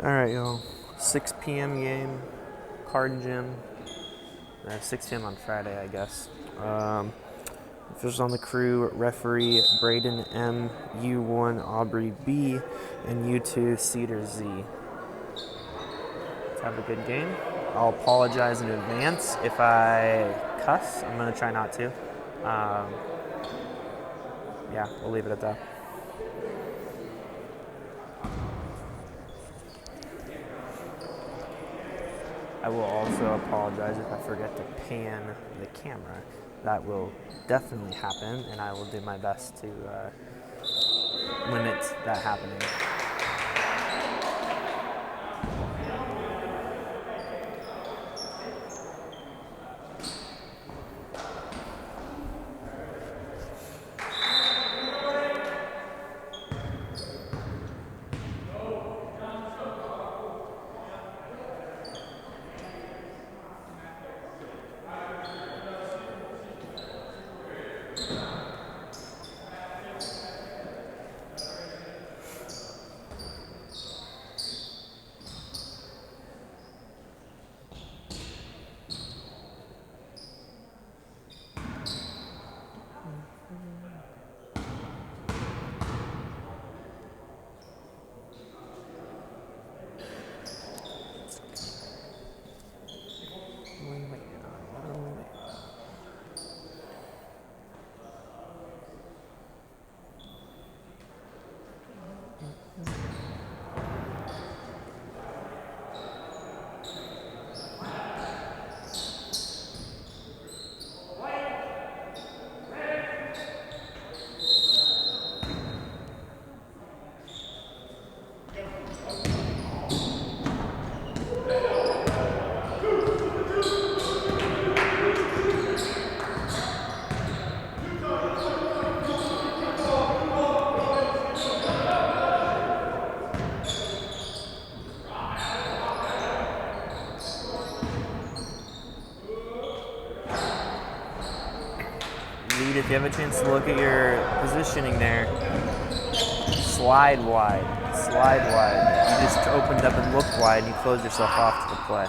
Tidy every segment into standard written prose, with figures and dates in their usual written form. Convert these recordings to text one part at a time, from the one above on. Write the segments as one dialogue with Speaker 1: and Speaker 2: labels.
Speaker 1: All right, y'all. 6 p.m. game, card gym. 6 p.m. on Friday, I guess. Officials on the crew: referee Braden M, U1 Aubrey B, and U2 Cedar Z. Let's have a good game. I'll apologize in advance if I cuss. I'm gonna try not to. Yeah, we'll leave it at that. I will also apologize if I forget to pan the camera. That will definitely happen, and I will do my best to limit that happening. If you have a chance to look at your positioning there, slide wide. You just opened up and looked wide, and you closed yourself off to the play.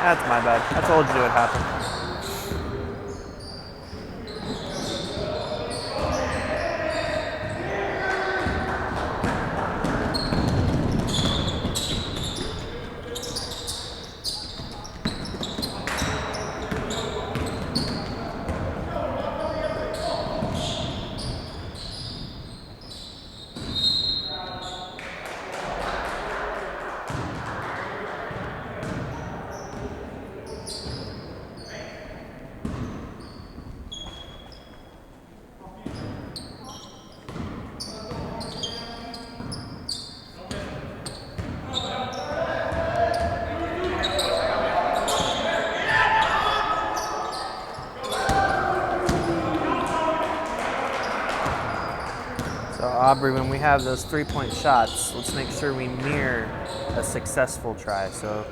Speaker 1: That's my bad. I told you it would happen. Aubrey, when we have those three-point shots, let's make sure we mirror a successful try. So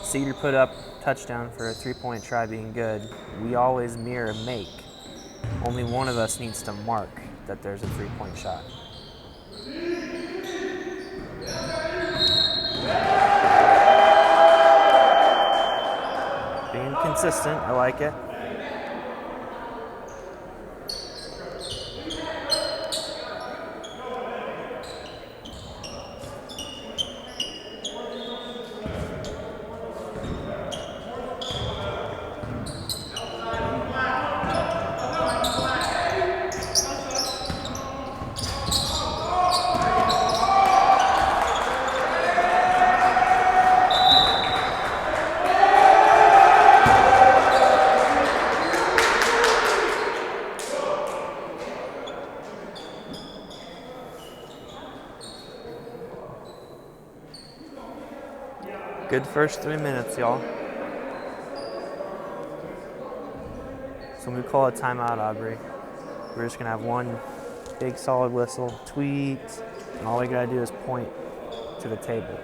Speaker 1: Cedar put up touchdown for a three-point try being good. We always mirror a make. Only one of us needs to mark that there's a three-point shot. Being consistent, I like it. Good first 3 minutes, y'all. So when we call a timeout, Aubrey, we're just gonna have one big solid whistle, tweet, and all we gotta do is point to the table.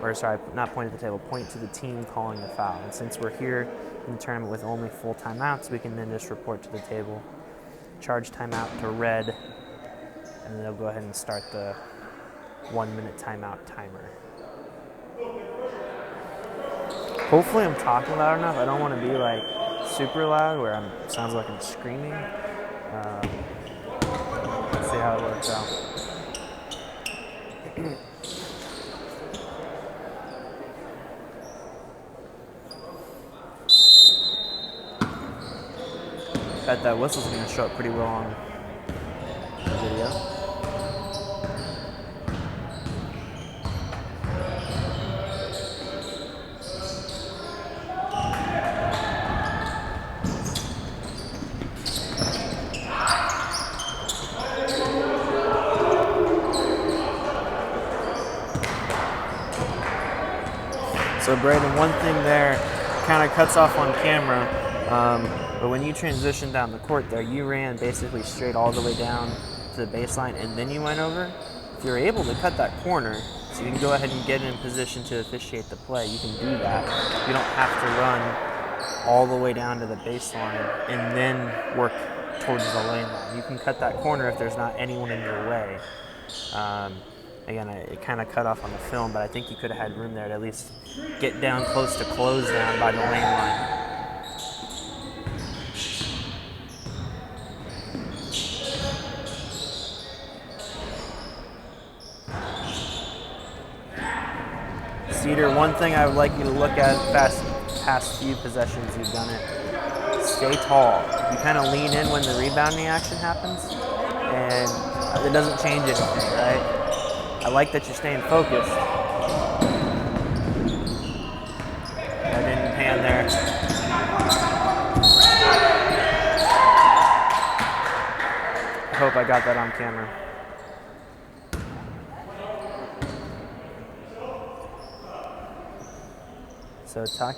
Speaker 1: Or sorry, not point at the table, point to the team calling the foul. And since we're here in the tournament with only full timeouts, we can then just report to the table, charge timeout to red, and then they'll go ahead and start the 1 minute timeout timer. Hopefully I'm talking loud enough. I don't want to be like super loud where it sounds like I'm screaming. Let's see how it works out. Bet that whistle's going to show up pretty well on the video. So Braden, one thing there kind of cuts off on camera, but when you transitioned down the court there, you ran basically straight all the way down to the baseline and then you went over. If you're able to cut that corner, so you can go ahead and get in position to officiate the play, you can do that. You don't have to run all the way down to the baseline and then work towards the lane line. You can cut that corner if there's not anyone in your way. Again, it kind of cut off on the film, but I think you could have had room there to at least get down close to close down by the lane line. Cedar, one thing I would like you to look at past few possessions you've done it. Stay tall. You kind of lean in when the rebounding action happens, and it doesn't change anything, right? I like that you're staying focused. I didn't pan there. I hope I got that on camera. So I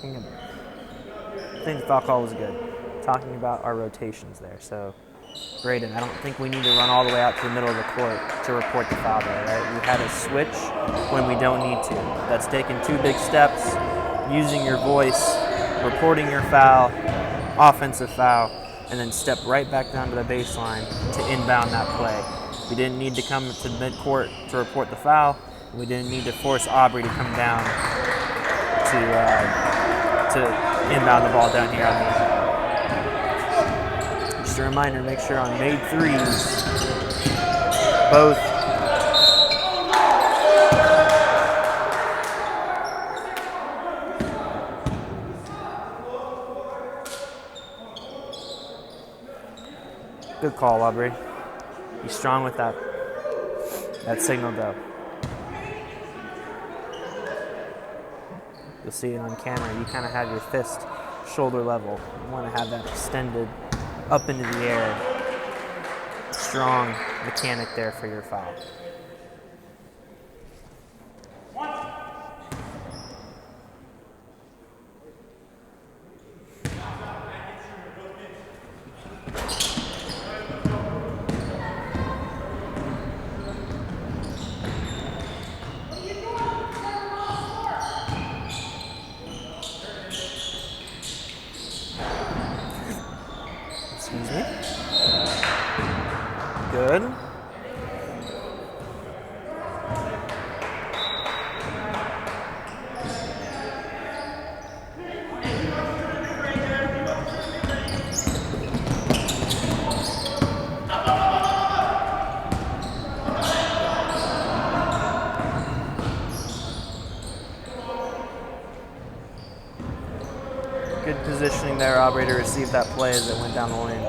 Speaker 1: think the foul call was good. Talking about our rotations there. So Braden, I don't think we need to run all the way out to the middle of the court to report the foul there, right? We had a switch when we don't need to. That's taking 2 big steps, using your voice, reporting your foul, offensive foul, and then step right back down to the baseline to inbound that play. We didn't need to come to midcourt to report the foul. We didn't need to force Aubrey to come down to inbound the ball down here on the. Just a reminder, make sure on made threes, both good call, Aubrey. Be strong with that signal though. You'll see it on camera. You kind of have your fist shoulder level. You want to have that extended up into the air. Strong mechanic there for your foul. Excuse me. Good. Good positioning there, Aubrey, to receive that play as it went down the lane.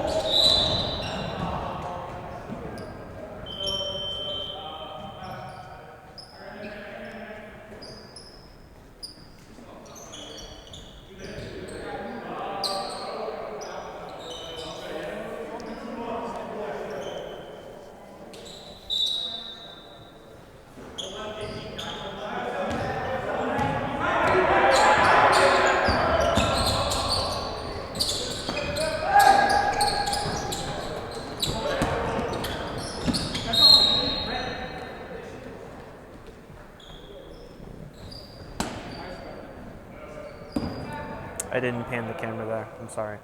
Speaker 1: I didn't pan the camera there. I'm sorry.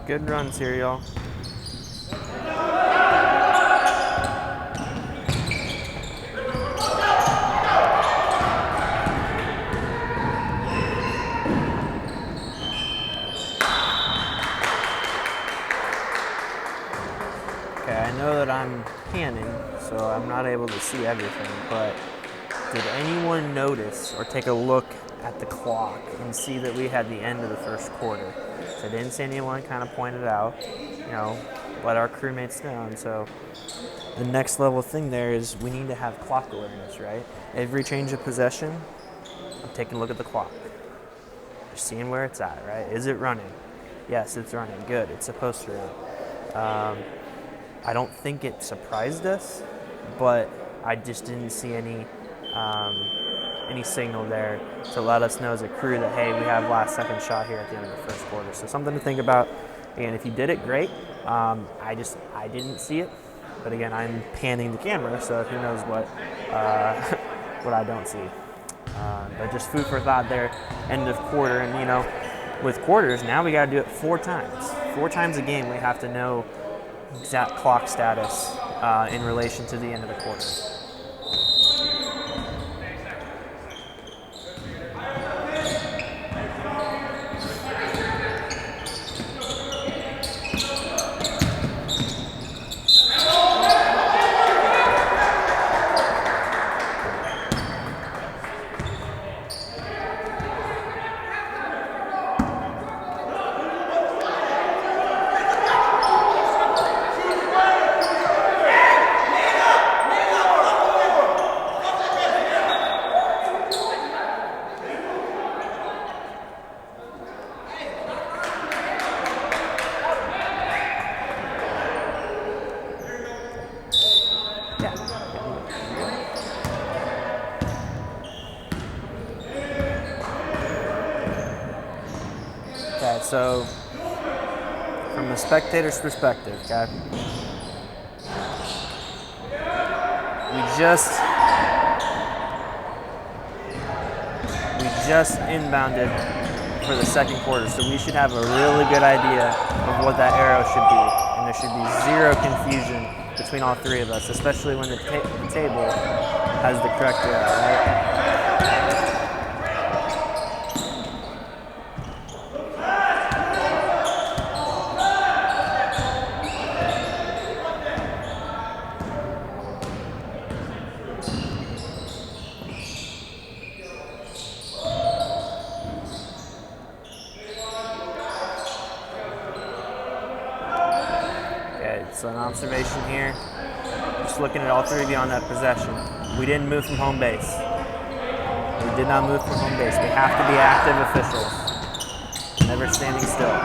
Speaker 1: Good runs here, y'all. Okay, I know that I'm panning, so I'm not able to see everything, but did anyone notice or take a look at the clock and see that we had the end of the first quarter? So I didn't see anyone kind of point it out, you know, let our crewmates know. And so the next level thing there is we need to have clock awareness, right? Every change of possession, I'm taking a look at the clock. Just seeing where it's at, right? Is it running? Yes, it's running. Good. It's supposed to run. I don't think it surprised us, but I just didn't see any signal there to let us know as a crew that, hey, we have last second shot here at the end of the first quarter. So something to think about. And if you did it, great. I didn't see it, but again, I'm panning the camera, so who knows what what I don't see. But just food for thought there, end of quarter. And you know, with quarters, now we got to do it 4 times. 4 times a game we have to know exact clock status in relation to the end of the quarter. So from a spectator's perspective, okay, we just inbounded for the second quarter, so we should have a really good idea of what that arrow should be, and there should be zero confusion between all three of us, especially when the table has the correct arrow, right? So an observation here, just looking at all three of you on that possession. We didn't move from home base. We did not move from home base. We have to be active officials, never standing still.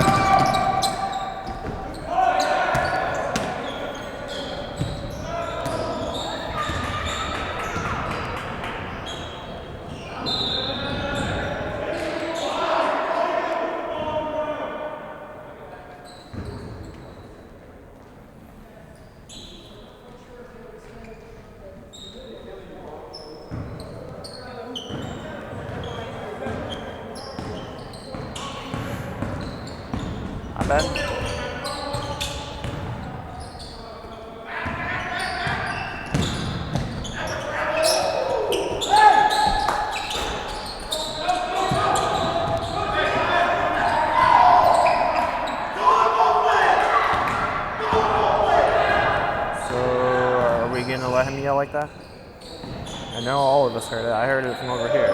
Speaker 1: Not bad. Let him yell like that? I know all of us heard it. I heard it from over here.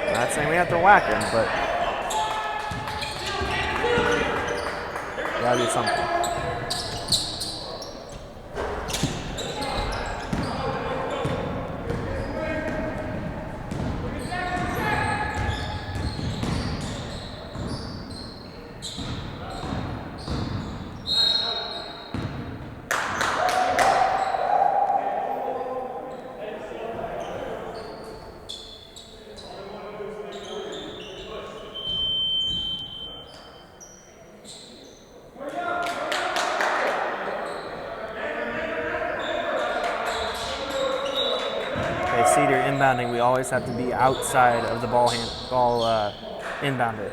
Speaker 1: I'm not saying we have to whack him, but we gotta do something. Cedar inbounding, we always have to be outside of the ball inbounder.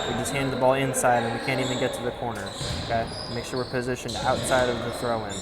Speaker 1: We just hand the ball inside and we can't even get to the corner. Okay, make sure we're positioned outside of the throw-in.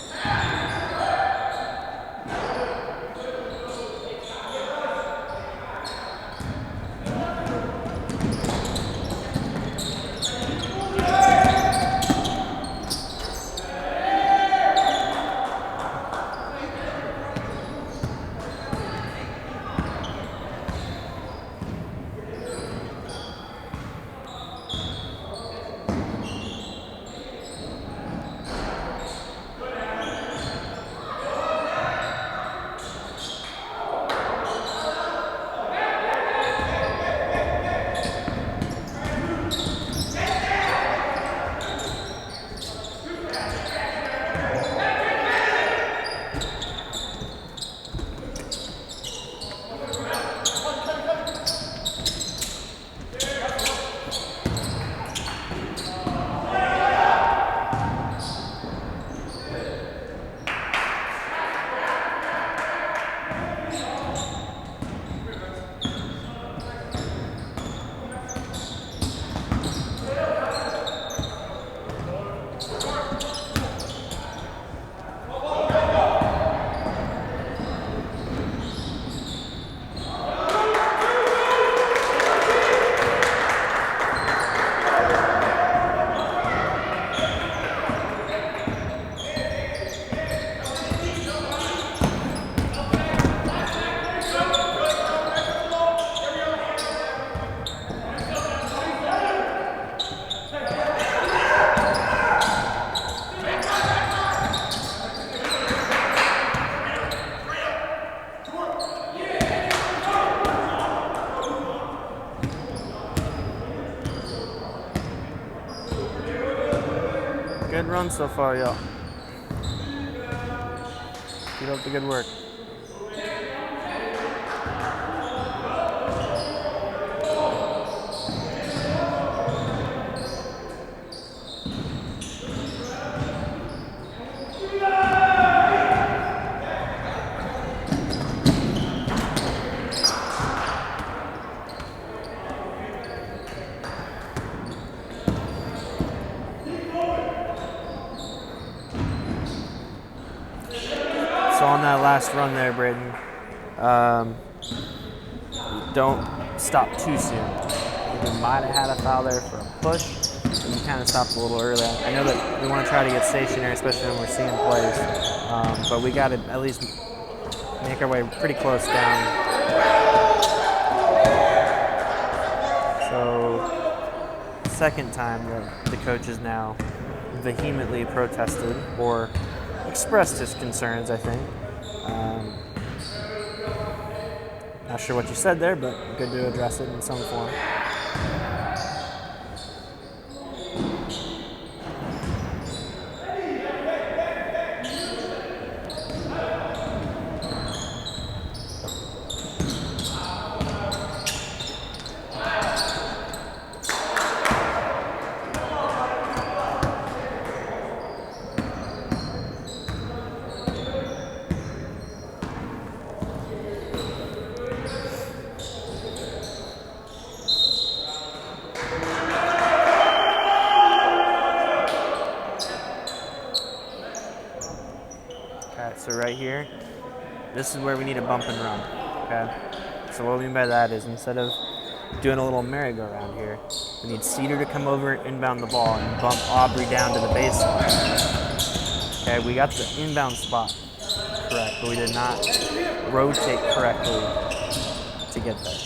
Speaker 1: run so far, y'all. Keep up the good work. So on that last run there, Braden, don't stop too soon. You might have had a foul there for a push, and you kind of stopped a little early. I know that we want to try to get stationary, especially when we're seeing plays, but we got to at least make our way pretty close down. So, second time that the coach has now vehemently protested or expressed his concerns, I think. Not sure what you said there, but good to address it in some form. So right here, this is where we need a bump and run, okay? So what we mean by that is instead of doing a little merry-go-round here, we need Cedar to come over and inbound the ball and bump Aubrey down to the baseline. Okay, we got the inbound spot correct, but we did not rotate correctly to get there.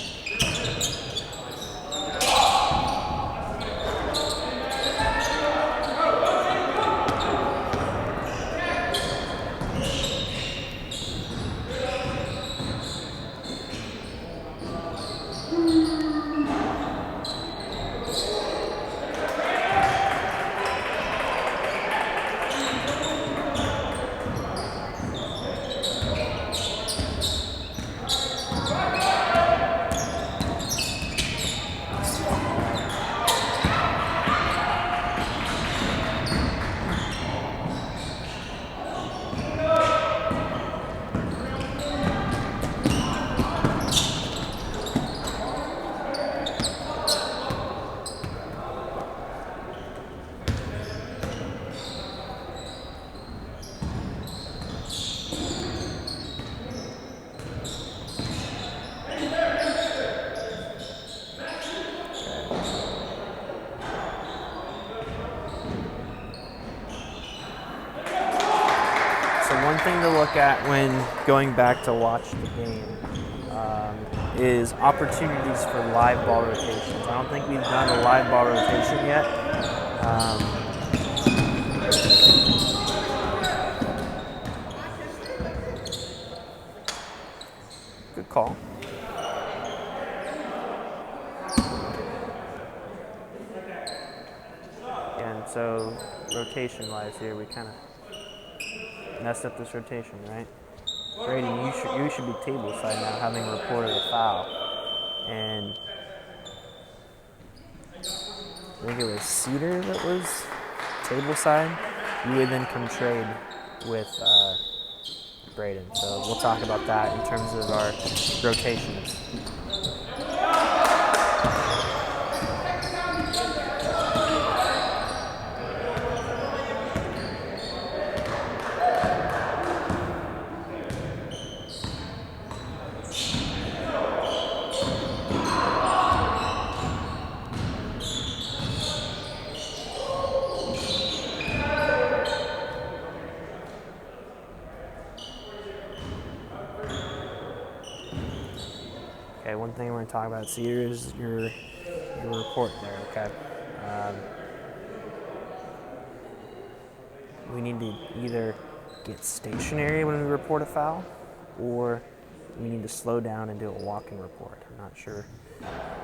Speaker 1: One thing to look at when going back to watch the game is opportunities for live ball rotations. I don't think we've done a live ball rotation yet. Good call. And so rotation-wise here, we kind of messed up this rotation, right? Brady, you should be table side now, having reported a foul. And I think it was Cedar that was table side. You would then come trade with Braden. So we'll talk about that in terms of our rotations. Okay, one thing we're going to talk about, Cedar, is your report there, okay? We need to either get stationary when we report a foul, or we need to slow down and do a walking report. I'm not sure.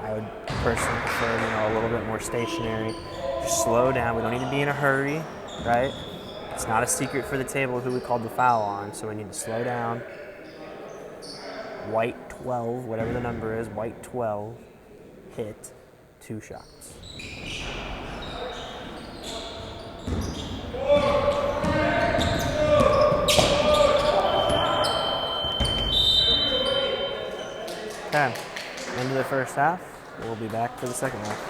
Speaker 1: I would personally prefer, a little bit more stationary. Just slow down. We don't need to be in a hurry. right? It's not a secret for the table who we called the foul on, so we need to slow down. White 12, whatever the number is, white 12, hit 2 shots. Okay, end of the first half. We'll be back for the second half.